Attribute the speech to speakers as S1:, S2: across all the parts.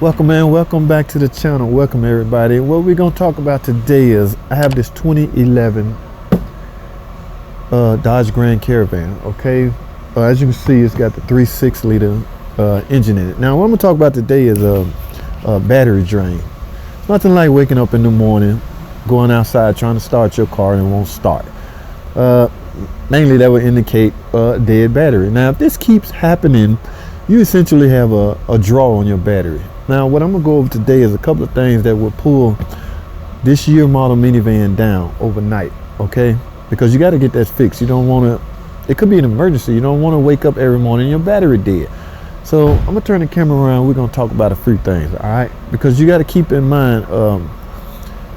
S1: Welcome and welcome back to the channel. Welcome everybody. What we're going to talk about today is I have this 2011 Dodge Grand Caravan. Okay, as you can see, it's got the 3.6 liter engine in it. Now what I'm going to talk about today is a battery drain. Nothing like waking up in the morning, going outside trying to start your car and it won't start. Mainly that would indicate a dead battery. Now if this keeps happening, you essentially have a draw on your battery. Now what I'm gonna go over today is a couple of things that will pull this year model minivan down overnight, okay? Because you got to get that fixed. You don't want to, it could be an emergency. You don't want to wake up every morning and your battery dead. So I'm gonna turn the camera around. We're gonna talk about a few things, all right? Because you got to keep in mind,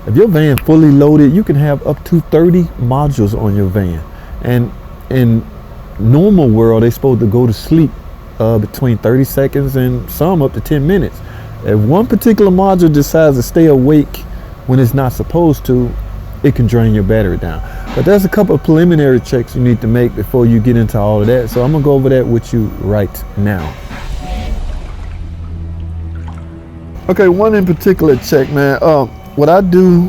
S1: if your van fully loaded, you can have up to 30 modules on your van. And in normal world, they're supposed to go to sleep between 30 seconds and some up to 10 minutes. If one particular module decides to stay awake when it's not supposed to, it can drain your battery down. But there's a couple of preliminary checks you need to make before you get into all of that. So I'm gonna go over that with you right now. Okay, one in particular check, man. What I do,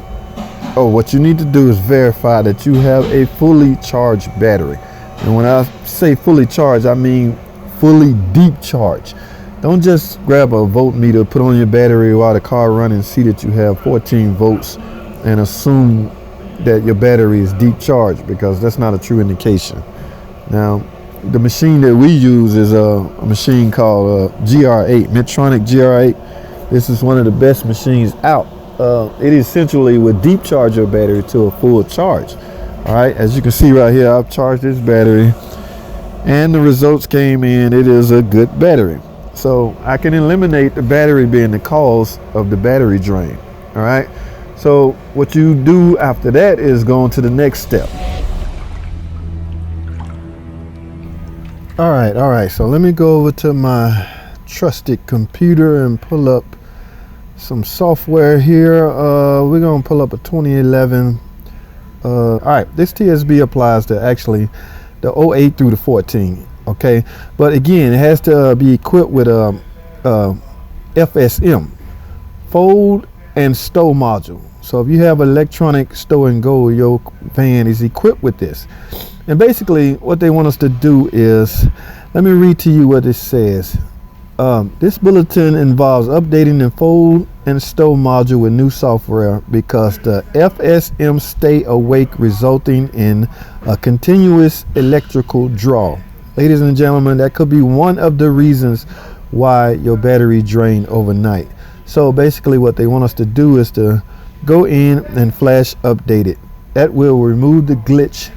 S1: what you need to do is verify that you have a fully charged battery. And when I say fully charged, I mean fully deep charge. Don't just grab a voltmeter, put on your battery while the car running, see that you have 14 volts and assume that your battery is deep charged, because that's not a true indication. Now, the machine that we use is a machine called GR8, Medtronic GR8. This is one of the best machines out. It essentially will deep charge your battery to a full charge. All right, as you can see right here, I've charged this battery and the results came in. It is a good battery. So I can eliminate the battery being the cause of the battery drain. All right, so what you do after that is go on to the next step. All right, so let me go over to my trusted computer and pull up some software here. We're gonna pull up a 2011. All right, this TSB applies to actually the 08 through the 14. Okay, but again, it has to be equipped with a FSM, fold and stow module. So if you have electronic stow and go, your van is equipped with this. And basically what they want us to do is, let me read to you what it says. This bulletin involves updating the fold and stow module with new software because the FSM stay awake, resulting in a continuous electrical draw. Ladies and gentlemen, that could be one of the reasons why your battery drained overnight. So basically what they want us to do is to go in and flash update it. That will remove the glitch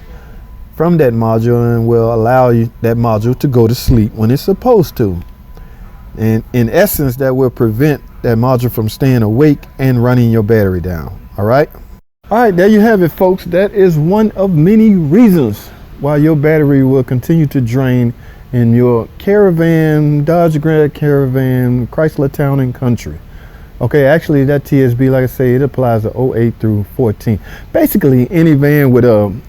S1: from that module and will allow you that module to go to sleep when it's supposed to. And in essence, that will prevent that module from staying awake and running your battery down. All right, there you have it, folks. That is one of many reasons why your battery will continue to drain in your Caravan, Dodge Grand Caravan, Chrysler Town and Country. Okay, actually that TSB, like I say, it applies to 08 through 14. Basically any van with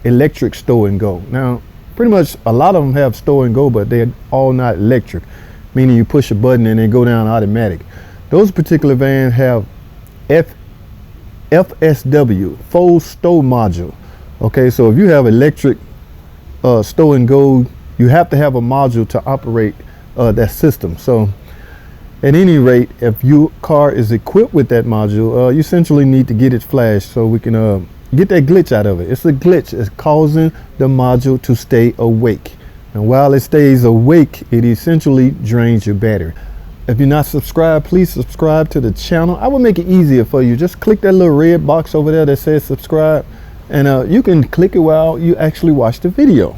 S1: electric stow and go. Now, pretty much a lot of them have stow and go, but they're all not electric, meaning you push a button and they go down automatic. Those particular vans have FSW, full stow module. Okay, so if you have electric stow and go, you have to have a module to operate that system. So at any rate, if your car is equipped with that module, you essentially need to get it flashed so we can get that glitch out of it. It's a glitch. It's causing the module to stay awake. And while it stays awake, it essentially drains your battery. If you're not subscribed, please subscribe to the channel. I will make it easier for you. Just click that little red box over there that says subscribe. And you can click it while you actually watch the video.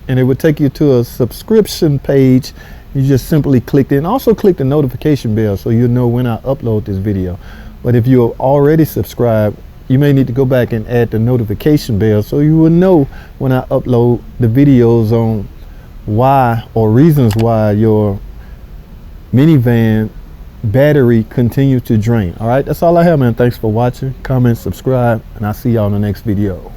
S1: And it would take you to a subscription page. You just simply click it, and also click the notification bell so you'll know when I upload this video. But if you're already subscribed, you may need to go back and add the notification bell so you will know when I upload the videos on why or reasons why your minivan battery continues to drain. All right, that's all I have, man. Thanks for watching. Comment, subscribe, and I'll see y'all in the next video.